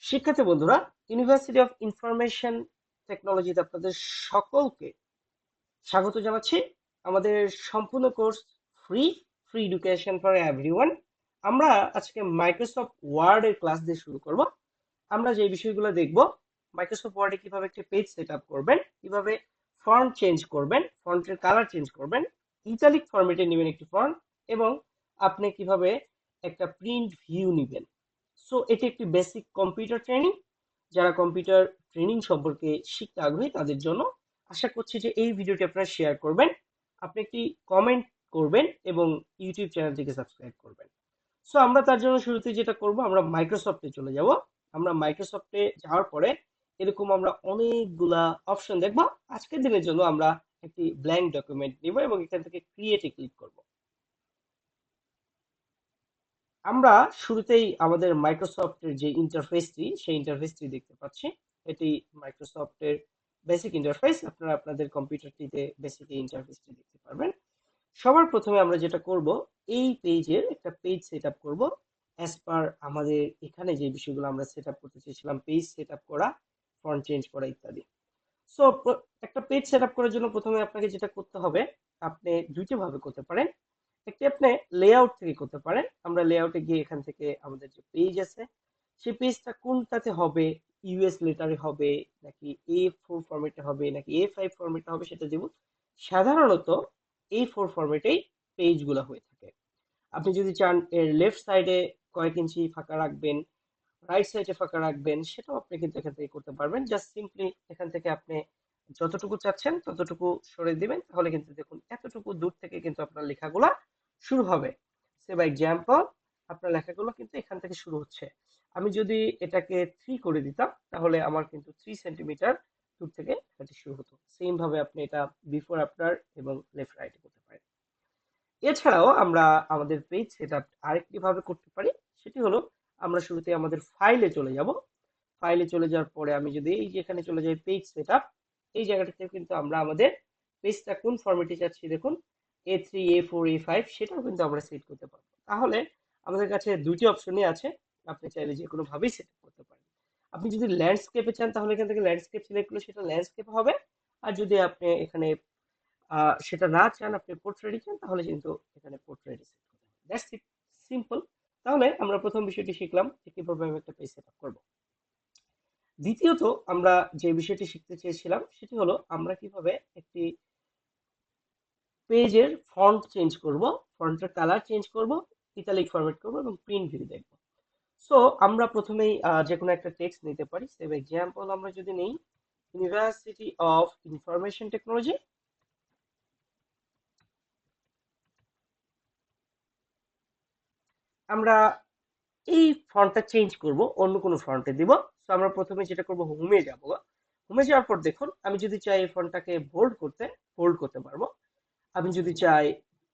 শিক্ষার্থী বন্ধুরা, university of information টেকনোলজিতে আপনাদের সকলকে স্বাগত জানাচ্ছি। আমাদের সম্পূর্ণ course free free education for everyone. আমরা আজকে মাইক্রোসফট ওয়ার্ড এর ক্লাস দিয়ে শুরু করব। আমরা যে বিষয়গুলো দেখব, মাইক্রোসফট ওয়ার্ডে কিভাবে একটি পেজ সেট আপ করবেন, কিভাবে ফন্ট চেঞ্জ করবেন, ফন্টের কালার চেঞ্জ করবেন, ইটালিক ফরম্যাটে নেবেন একটি ফন্ট, এবং আপনি কিভাবে একটা প্রিন্ট ভিউ নেবেন। সো এটি একটি বেসিক কম্পিউটার ট্রেনিং। যারা কম্পিউটার ট্রেনিং সম্পর্কে শিখতে আগ্রহী তাদের জন্য। আশা করছি যে এই ভিডিওটি আপনারা শেয়ার করবেন, আপনি একটি কমেন্ট করবেন এবং ইউটিউব চ্যানেলটিকে সাবস্ক্রাইব করবেন। সো আমরা তার জন্য শুরুতে যেটা করব, আমরা মাইক্রোসফটে চলে যাব। আমরা মাইক্রোসফটে যাওয়ার পরে এরকম আমরা অনেকগুলা অপশন দেখব। আজকের দিনের জন্য আমরা একটি ব্ল্যাঙ্ক ডকুমেন্ট নিব এবং এখান থেকে ক্রিয়েটে ক্লিক করব। আমরা শুরুতেই আমাদের মাইক্রোসফটের যে ইন্টারফেসটি, সেই ইন্টারফেসটি দেখতে পাচ্ছি। এটি মাইক্রোসফটের বেসিক ইন্টারফেস। আপনারা আপনাদের কম্পিউটারটিতে বেসিক এই ইন্টারফেসটি দেখতে পারবেন। সবার প্রথমে আমরা যেটা করব, এই পেজের একটা পেজ সেট আপ করবো অ্যাজ পার আমাদের এখানে যে বিষয়গুলো আমরা সেট আপ করতে চেয়েছিলাম, পেজ সেট আপ করা, ফন্ট চেঞ্জ করা ইত্যাদি। সো একটা পেজ সেট আপ করার জন্য প্রথমে আপনাকে যেটা করতে হবে, আপনি দুইটা ভাবে করতে পারেন। একটি আপনি লেআউট থেকে করতে পারেন। আমরা লেআউটে গিয়ে এখান থেকে আমাদের যে পেজ আছে, সেই পেজটা কোনটাতে হবে, ইউএস লেটারে হবে নাকি A4 ফরম্যাটে হবে নাকি A5 ফরম্যাটে হবে সেটা দেব। সাধারণত A4 ফরম্যাটেই পেজগুলো হয়ে থাকে। আপনি যদি চান এর লেফট সাইডে কয়েক ইঞ্চি ফাঁকা রাখবেন, রাইট সাইডে ফাঁকা রাখবেন, সেটাও আপনি কিন্তু এখান থেকে করতে পারবেন। জাস্ট সিম্পলি এখান থেকে আপনি যতটুকু চাচ্ছেন ততটুকু সরে দিবেন, তাহলে কিন্তু দেখুন এতটুকু দূর থেকে কিন্তু আপনার লেখাগুলা শুরু হবে। সে বাই এক্সাম্পল আপনার লেখাগুলো কিন্তু এখান থেকে শুরু হচ্ছে। আমি যদি এটাকে 3 করে দিতাম, তাহলে আমার কিন্তু 3 সেন্টিমিটার দূর থেকে লেখাটি শুরু হতো। সেম ভাবে আপনি এটা বিফোর আফটার এবং লেফট রাইটে করতে পারেন। এছাড়াও আমরা আমাদের পেজ সেটআপ আরেকটি ভাবে করতে পারি। সেটি হলো, আমরা শুরুতে আমাদের ফাইলে চলে যাব। ফাইলে চলে যাওয়ার পরে আমি যদি এই যে এখানে চলে যাই পেজ সেটআপ, এই জায়গাটাতে কিন্তু আমরা আমাদের পেজটা কোন ফরম্যাটে চাচ্ছি দেখুন, A3 A4 A5 সেটাও কিন্তু আমরা সেট করতে পারবো। তাহলে আমাদের কাছে দুটি অপশনই আছে, আপনি চাইলে যে কোনো ভাবেই সেট করতে পারেন। আপনি যদি ল্যান্ডস্কেপে চান তাহলে এখান থেকে ল্যান্ডস্কেপ সিলেক্ট করলে সেটা ল্যান্ডস্কেপ হবে। আর যদি আপনি এখানে সেটা না চান, আপনি পোর্ট্রেটে চান, তাহলে কিন্তু এখানে পোর্ট্রেটে সেট করতে হবে। That's it, simple. তাহলে আমরা প্রথম বিষয়টি শিখলাম যে কিভাবে আমি একটা পেজ সেট আপ করবো। দ্বিতীয়ত আমরা যে বিষয়টি শিখতে চেয়েছিলাম সেটি হলো, আমরা কিভাবে একটি পেজের ফন্ট চেঞ্জ করব, ফন্টের কালার চেঞ্জ করব, ইটালিক ফরম্যাট করব এবং প্রিন্ট ভিউ দেখব। সো আমরা প্রথমেই যে কোনো একটা টেক্সট নিতে পারি। সেভ এক্সাম্পল আমরা যদি নেই, ইউনিভার্সিটি অফ ইনফরমেশন টেকনোলজি। আমরা এই ফন্টটা চেঞ্জ করব, অন্য কোনো ফন্টে দিব। তো আমরা প্রথমে যেটা করব, হোমে যাব। হোমে যাওয়ার পর দেখুন, আমি যদি চাই এই ফন্টটাকে বোল্ড করতে, বোল্ড করতে পারবো। আমি যদি চাই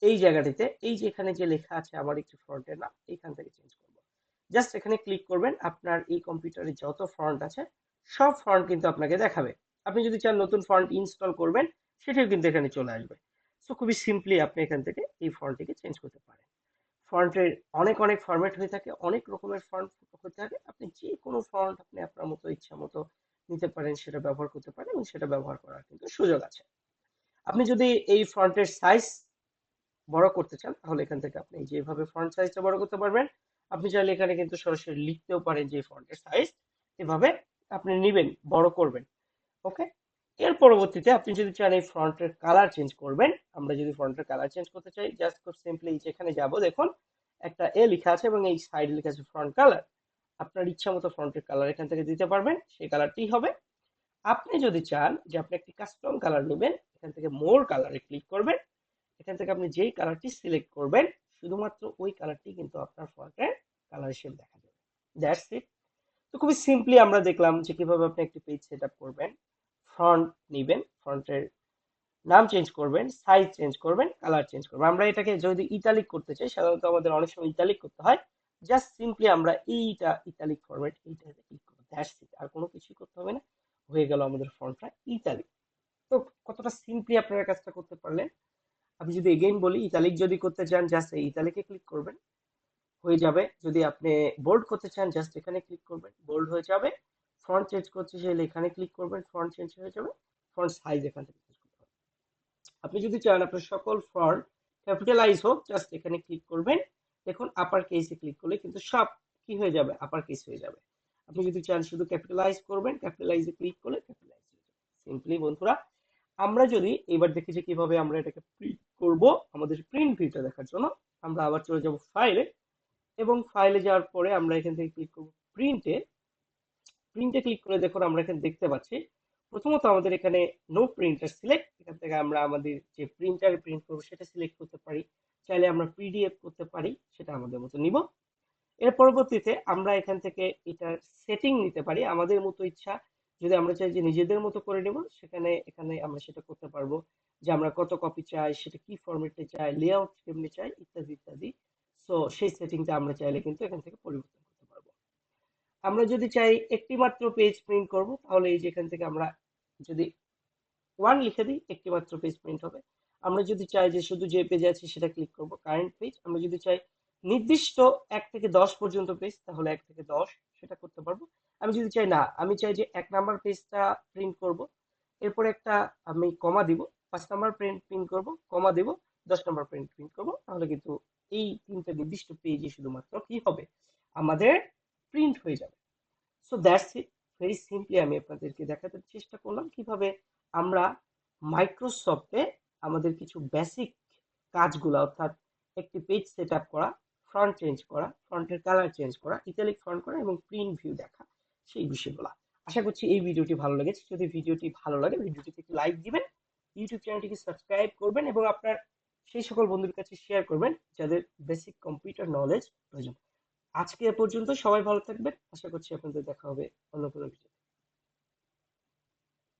এই জায়গাটিতে, এই যে এখানে যে লেখা আছে আমার একটি ফন্টের নাম, এখান থেকে চেঞ্জ করব। জাস্ট এখানে ক্লিক করবেন, আপনার এই কম্পিউটারে যত ফন্ট আছে সব ফন্ট কিন্তু আপনাকে দেখাবে। আপনি যদি চান নতুন ফন্ট ইনস্টল করবেন, সেটাও কিন্তু এখানে চলে আসবে। সো খুবই সিম্পলি আপনি এখান থেকে এই ফন্টটিকে চেঞ্জ করতে পারেন। ফন্টের অনেক অনেক ফরম্যাট হয়ে থাকে, অনেক রকমের ফন্ট হতে থাকে। আপনি যে কোনো ফন্ট আপনি আপনার মতো ইচ্ছা মতো নিতে পারেন, সেটা ব্যবহার করতে পারেন এবং সেটা ব্যবহার করার কিন্তু সুযোগ আছে। আপনি যদি এই ফন্টের সাইজ বড় করতে চান, তাহলে এখান থেকে আপনি যেভাবে ফন্ট সাইজটা বড় করতে পারবেন। আপনি চাইলে এখানে কিন্তু সরাসরি লিখতেও পারেন যে ফন্টের সাইজ, এভাবে আপনি নিবেন, বড় করবেন। ওকে। এর পরবর্তীতে আপনি যদি চান এই ফন্টের কালার চেঞ্জ করবেন, আমরা যদি ফন্টের কালার চেঞ্জ করতে চাই, জাস্ট খুব সিম্পলি যেখানে যাব দেখুন একটা এ লেখা আছে এবং এই সাইডে লেখা আছে ফন্ট কালার। আপনার ইচ্ছা মতো ফন্টের কালার এখান থেকে দিতে পারবেন, সেই কালারটি হবে। আপনি যদি চান যে আপনি একটি কাস্টম কালার নেবেন, এখান থেকে মোর কালারে ক্লিক করবেন। এখান থেকে আপনি যেই কালারটি সিলেক্ট করবেন, শুধুমাত্র ওই কালারটি কিন্তু আপনার ফন্টের কালার হিসেবে দেখা যাবে। That's it. তো খুবই সিম্পলি আমরা দেখলাম যে কিভাবে আপনি একটি পেজ সেট আপ করবেন। ফন্ট নিবেন, ফন্টের নাম চেঞ্জ করবেন, সাইজ চেঞ্জ করবেন, কালার চেঞ্জ করবেন। আমরা এটাকে যদি ইটালিক করতে চাই, সাধারণত আমাদের অনেক সময় ইটালিক করতে হয়। জাস্ট সিম্পলি আমরা এইটা ইটালিক ফরম্যাট, এইটাতে ক্লিক করব। দ্যাটস ইট, আর কোনো কিছুই করতে হবে না। হয়ে গেল আমাদের ফন্টটা ইটালিক। তো কতটা সিম্পলি আপনারা কাজটা করতে পারলেন। আমি যদি এগেইন বলি, ইটালিক যদি করতে চান জাস্ট এই ইটালিকে ক্লিক করবেন, হয়ে যাবে। যদি আপনি বোল্ড করতে চান জাস্ট এখানে ক্লিক করবেন, বোল্ড বোল্ড হয়ে যাবে। ফন্ট চেঞ্জ করতে চাইলে এখানে ক্লিক করবেন, ফন্ট চেঞ্জ হয়ে যাবে। ফন্ট সাইজ এখান থেকে চেঞ্জ করতে হবে। আপনি যদি চান আপনার সকল ফন্ট ক্যাপিটালাইজ হোক, জাস্ট এখানে ক্লিক করবেন। দেখুন আপার কেসে ক্লিক করলে কিন্তু সব কি হয়ে যাবে, আপার কেস হয়ে যাবে। আপনি যদি চান শুধু ক্যাপিটালাইজ করবেন, ক্যাপিটালাইজে ক্লিক করলে ক্যাপিটালাইজ হয়ে যাবে। সিম্পলি বন্ধুরা, আমরা যদি এবার দেখি যে কিভাবে আমরা এটাকে প্রিন্ট করব, আমাদের প্রিন্ট ভিউটা দেখার জন্য আমরা আবার চলে যাব ফাইলে, এবং ফাইলে যাওয়ার পরে আমরা এখান থেকে ক্লিক করব প্রিন্টে। প্রিন্টে ক্লিক করে দেখুন আমরা এখানে দেখতে পাচ্ছি প্রথমত আমাদের এখানে নো প্রিন্টার সিলেক্ট, এখান থেকে আমরা আমাদের যে প্রিন্টারে প্রিন্ট করবো সেটা সিলেক্ট করতে পারি। চাইলে আমরা পিডিএফ করতে পারি, সেটা আমাদের মতো নিব। এর পরবর্তীতে আমরা এখান থেকে এটার সেটিং নিতে পারি আমাদের মতো ইচ্ছা। যদি আমরা চাই যে নিজেদের মতো করে নেব, সেখানে এখানে আমরা সেটা করতে পারবো, যে আমরা কত কপি চাই, সেটা কি ফরম্যাটে চাই, লেআউট কেমনে চাই, ইত্যাদি ইত্যাদি। সো সেই সেটিংটা আমরা চাইলে কিন্তু এখান থেকে পরিবর্তন করতে পারবো। আমরা যদি চাই একটি মাত্র পেজ প্রিন্ট করব, তাহলে এই যে এখান থেকে আমরা যদি ওয়ান লিখে দিই, একটি মাত্র পেজ প্রিন্ট হবে। আমরা যদি চাই যে শুধু যে পেজ আছে সেটা ক্লিক করব, কারেন্ট পেজ। আমরা যদি চাই নির্দিষ্ট 1 থেকে 10 পর্যন্ত পেজ, তাহলে 1 থেকে 10 সেটা করতে পারবো। আমি যদি চাই না, আমি চাই যে 1 নাম্বার পেজটা প্রিন্ট করব, এরপর একটা আমি কমা দিব, 5 নাম্বার প্রিন্ট করব, কমা দিব, 10 নাম্বার প্রিন্ট করব, তাহলে কিন্তু এই তিনটা নির্দিষ্ট পেজই শুধুমাত্র কি হবে, আমাদের প্রিন্ট হয়ে যাবে। So that's it, very simply আমি আপনাদেরকে দেখাতে চেষ্টা করলাম কিভাবে আমরা মাইক্রোসফটে আমাদের কিছু বেসিক কাজগুলো, অর্থাৎ একটি পেজ সেট আপ করা, ফ্রন্ট চেঞ্জ করা, ফ্রন্টের কালার চেঞ্জ করা, ইটালিক ফন্ট করা এবং প্রিন্ট ভিউ দেখা, সেই বিষয়গুলো। আশা করছি এই ভিডিওটি ভালো লেগেছে। যদি ভিডিওটি ভালো লাগে ভিডিওটিতে একটি লাইক দিবেন, ইউটিউব চ্যানেলটিকে সাবস্ক্রাইব করবেন এবং আপনার সেই সকল বন্ধুদের কাছে শেয়ার করবেন যাদের বেসিক কম্পিউটার নলেজ প্রয়োজন। আজকে এ পর্যন্ত, সবাই ভালো থাকবেন। আশা করছি আপনাদের দেখা হবে অন্য কোনো ভিডিও।